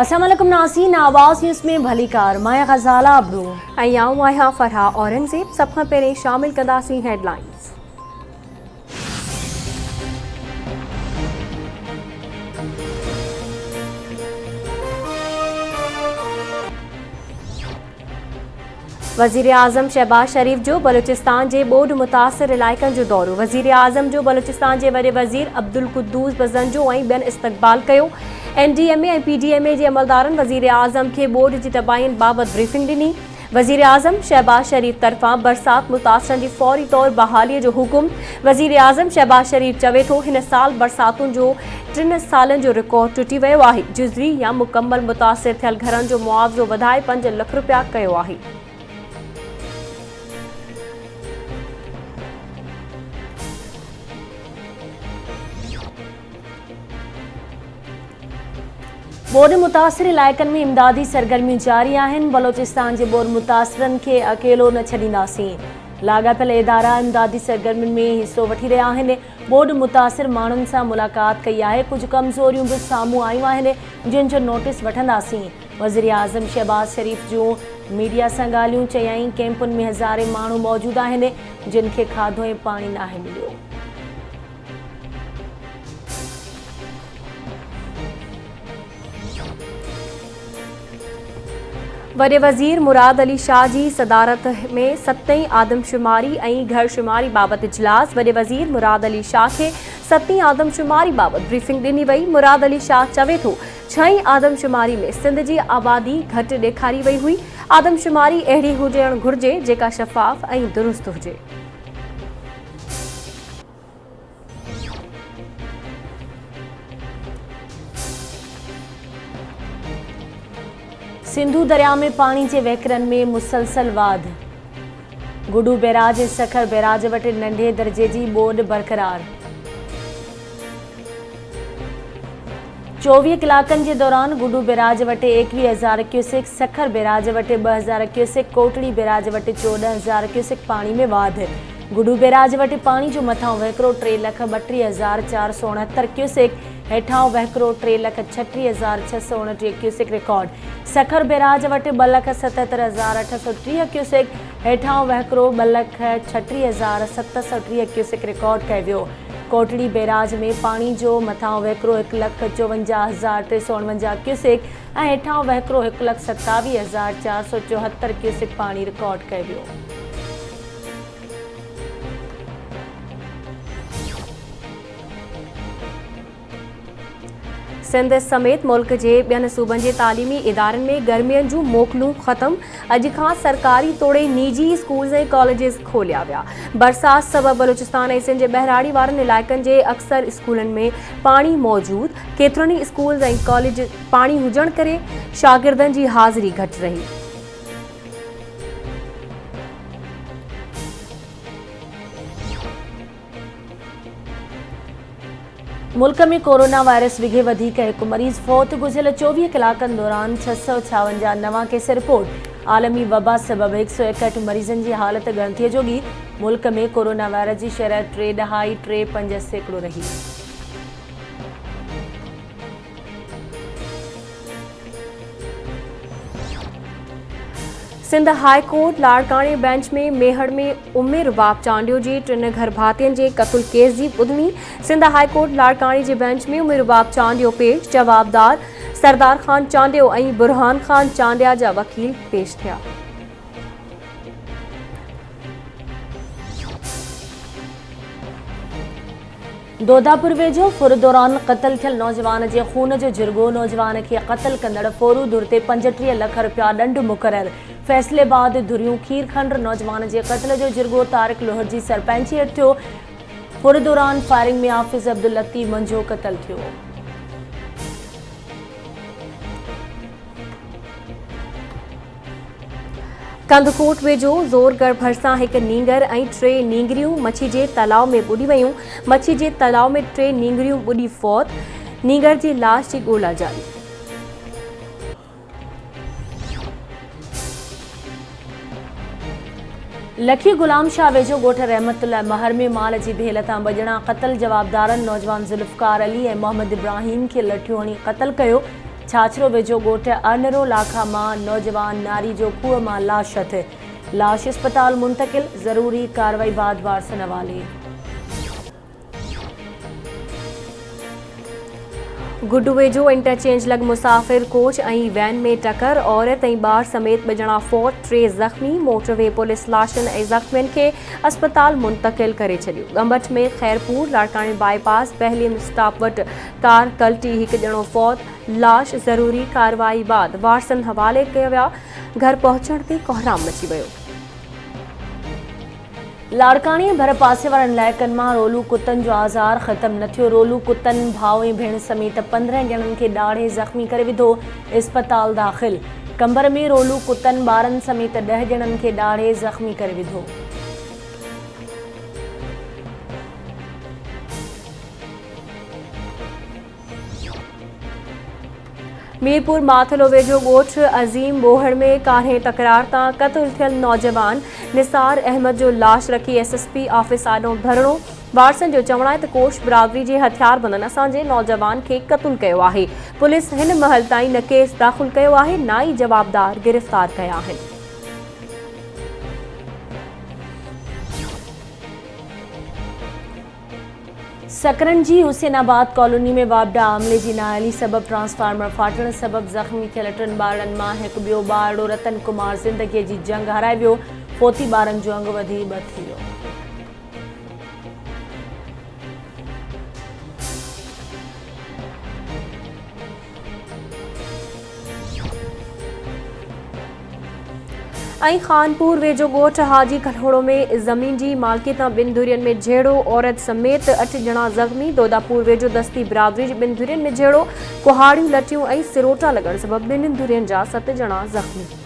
अस्सलाम वालेकुम नाज़रीन, आवाज़ न्यूज़ में भली कार मैं ग़ज़ाला अब्रू ऐं फरहा औरंगज़ेब। सब खां पहिरीं शामिल कंदासीं हेडलाइंस। वज़ीर आज़म शहबाज शरीफ़ जो बलूचिस्तान के ॿोॾ मुतासिर इलाइक़नि जो दौरो। वज़ीर आज़म जो बलूचिस्तान के वॾे वज़ीर अब्दुल कुद्दूस बज़ंजो ऐं ॿियनि इस्तक़बाल कयो। NDMA ऐं PDMA जे अमलदारनि वज़ीर आज़म खे ॿोॾ जी तबाहियुनि बाबति ब्रीफिंग ॾिनी। वज़ीर आज़म शहबाज शरीफ़ तरफ़ां बरसात मुतासिरनि जी फौरी तौर बहालीअ जो हुकुम। वज़ीर आज़म शहबाज शरीफ़ चवे थो हिन साल बरसातुनि जो 3 सालनि जो रिकॉर्ड टुटी वियो आहे। जुज़वी या मुकम्मल मुतासिर थियल घरनि जो मुआवज़ो वधाए 5 लख रुपया कयो आहे। ॿोॾ मुतासिर इलाइक़नि में इमदादी सरगर्मियूं जारी आहिनि। बलोचिस्तान जे ॿोॾ मुतासिरनि खे अकेलो न छॾींदासीं। लाॻापियल इदारा इमदादी सरगर्मियुनि में हिसो वठी रहिया आहिनि। ॿोॾ मुतासिर माण्हुनि सां मुलाक़ात कई आहे। कुझु कमज़ोरियूं बि साम्हूं आयूं आहिनि जिन जो नोटिस वठंदासीं। वज़ीर आज़म शहबाज शरीफ़ जूं मीडिया सां ॻाल्हियूं चयाईं कैंपुनि में हज़ारे माण्हू मौजूदु आहिनि जिन खे खाधो ऐं पाणी नाहे मिलियो। वॾे वज़ीर मुराद अली शाह जी सदारत में 7वीं आदमशुमारी ऐं घरशुमारी बाबति इजलास। वॾे वज़ीर मुराद अली शाह खे 7वीं आदमशुमारी बाबति ब्रीफिंग ॾिनी वई। मुराद अली शाह चवे थो 6वीं आदमशुमारी में सिंध जी आबादी घटि ॾेखारी वई हुई। आदमशुमारी अहिड़ी हुजणु घुरिजे जेका शफ़ाफ़ ऐं दुरुस्त हुजे। सिंधु दरिया में पानी के वहकरनि में मुसलसल वाध। गुडू बैराज सखर बैराज वटि नंढे दर्जे की ॿोॾ बरक़रार। 24 कलाकनि के दौरान गुडू बैराज वटि 21,000 क्यूसेक, सखर बैराज वटि 2,000 क्यूसेक, कोटड़ी बैराज वटि 14,000 क्यूसेक पानी में वाध। गुडू बैराज वटि पानी जो मथां वहकिरो 3,32,469 क्यूसेक, हेठां वहकिरो 3,36,629 क्यूसेक रिकॉर्ड। सखर बैराज वटि 2,77,830 क्यूसेक, हेठां वहकिरो 2,36,730 क्यूसेक रिकॉर्ड कयो वियो। कोटड़ी बैराज में पानी जो मथां वहकिरो 1,54,349 क्यूसेक ऐं हेठां वहकिरो 1,27,474 क्यूसेक पानी रिकॉर्ड कयो वियो। सिंध समेत मुल्क के ॿियनि सूबनि के तालीमी इदारनि में गर्मियुनि जूं मोकलूं ख़त्म। अॼु खां सरकारी तोड़े निजी स्कूल्स ऐं कॉलेजिस खोलिया विया। बरसात सबबि बलूचिस्तान ऐं सिंध जे बहिराड़ी वारनि इलाइक़नि जे अक्सर स्कूलनि में पाणी मौजूद। केतिरनि ई स्कूल्स ऐं कॉलेज पाणी हुजण करे शागिर्दनि जी हाज़िरी घटि रही। मुल्क में कोरोना वायरस विघे वधीक हिकु मरीज़ फौत। गुज़िरियल 24 कलाकनि दौरान 656 नवां केस रिपोर्ट। आलमी वबा सबबि 161 मरीज़नि जी हालत ॻणितीअ जोगी। मुल्क में कोरोना वायरस की शरह 3.35% रही। सिंध हाई कोर्ट लाड़काणे बेंच में मेहड़ में उमे रुबाब चांडियो जी 3 घर भातियुनि जे क़त्ल केस जी ॿुधणी। सिंध हाई कोर्ट लाड़काणे जे बेंच में उमे रुबाब चांडियो पेश। जवाबदार सरदार ख़ान चांडियो ऐं बुरहान ख़ान चांडिया जा वकील पेश थिया। दोदापुर वेझो फुर दौरान क़त्ल थियल नौजवान के खून जो जुर्गो। नौजवान के क़त्ल कंदड़ फोरू दुर ते 35 लख रुपया ॾंढ मुक़रर। फैसले बाद धुरियूं खीर खंड। नौजवान के क़त्ल जो जुर्गो तारिक लोहर जी सरपंची हेठि थियो। फुर दौरान फायरिंग में हाफ़िज़ अब्दुल लतीफ़ मंझो क़त्ल थियो। कंदकोट वेझो ज़ोरगढ़ भरिसां हिकु नींगर ऐं 3 नींगरियूं मच्छी के तालाब में ॿुॾी वयूं। मच्छी के तालाब में 3 नींगरियूं ॿुॾी फौत। नींगर की लाश की ॻोल्हा जारी। लखी गुलाम शाह वेझो ॻोठ रहमतुल्लाह महर में माल की भेल तां ॿ क़त्ल। जवाबदारनि नौजवान ज़ुल्फ़कार अली ऐं मोहम्मद इब्राहिम के लठियूं हणी क़त्ल कयो। छाछरो वेझो ॻोठ अरनरो लाखा मां नौजवान नारी जो खूह मां लाश हथ। लाश अस्पताल मुंतकिल, ज़रूरी कार्रवाई बाद वारसन हवाले। गुड्डू वेझो इंटरचेंज लॻ मुसाफ़िर कोच ऐं वैन में टकर, औरत ऐं ॿार समेत 2 ॼणा फौत, 3 ज़ख़्मी। मोटरवे पुलिस लाशनि ऐं ज़ख़्मियुनि खे अस्पताल मुंतकिल करे छॾियो। ॻंभट में खैरपुर लाड़कानी बाईपास पहलियम स्टॉप वटि कार कल्टी, 1 ॼणो फौत, लाश ज़रूरी कार्रवाई बाद वारसनि हवाले कया विया। घर पहुचण ते कोहराम मची वियो। लाड़कानी भर पासे वारनि इलाइक़नि मां रोलू कुतनि जो आज़ार ख़त्म न थियो। रोलू कुतनि भाउ ऐं भेण समेत 15 ॼणनि खे ॾाढे ज़ख़्मी करे विधो, इस्पताल दाख़िल। कंबर में रोलू कुतनि ॿारनि समेत 10 ॼणनि खे ॾाढे ज़ख़्मी करे विधो। मीरपुर माथलो वेझो ॻोठ अज़ीम बोहड़ में कान्हे तकरार तां क़त्ल थियल नौजवान निसार अहमद जो लाश रखी SSP ऑफिस आॾो धरणो। वारसनि जो चवणु आहे त कोश बिरादरी जे हथियार बंदनि असांजे नौजवान खे क़त्ल कयो आहे। पुलिस हिन महल ताईं न केस दाख़िल कयो आहे, न ई जवाबदार गिरफ़्तार कया आहिनि। सकरन जी हुसैनाबाद कॉलोनी में वापडा आमले जी नाअहली सबबि ट्रांसफार्मर फाटण सबबि ज़ख़्मी थियल 3 ॿारनि मां हिकु ॿियो ॿारड़ो रतन कुमार ज़िंदगीअ जी जंग हाराए वियो। फोती ॿारनि जो अंग वधी 2 थी वियो। ऐं खानपुर वेझो ॻोठ हाजी कठोड़ो में ज़मीन जी मालिकी तां 2 धुरियुनि में झेड़ो, औरत समेत 8 ॼणा ज़ख़्मी। दोदापुर वेझो दस्ती बिरादरी जी 2 धुरियुनि में झेड़ो, कुहाड़ियूं लटियूं ऐं सिरोटा लॻण सबबि 2 धुरियुनि जा 7 ॼणा ज़ख़्मी।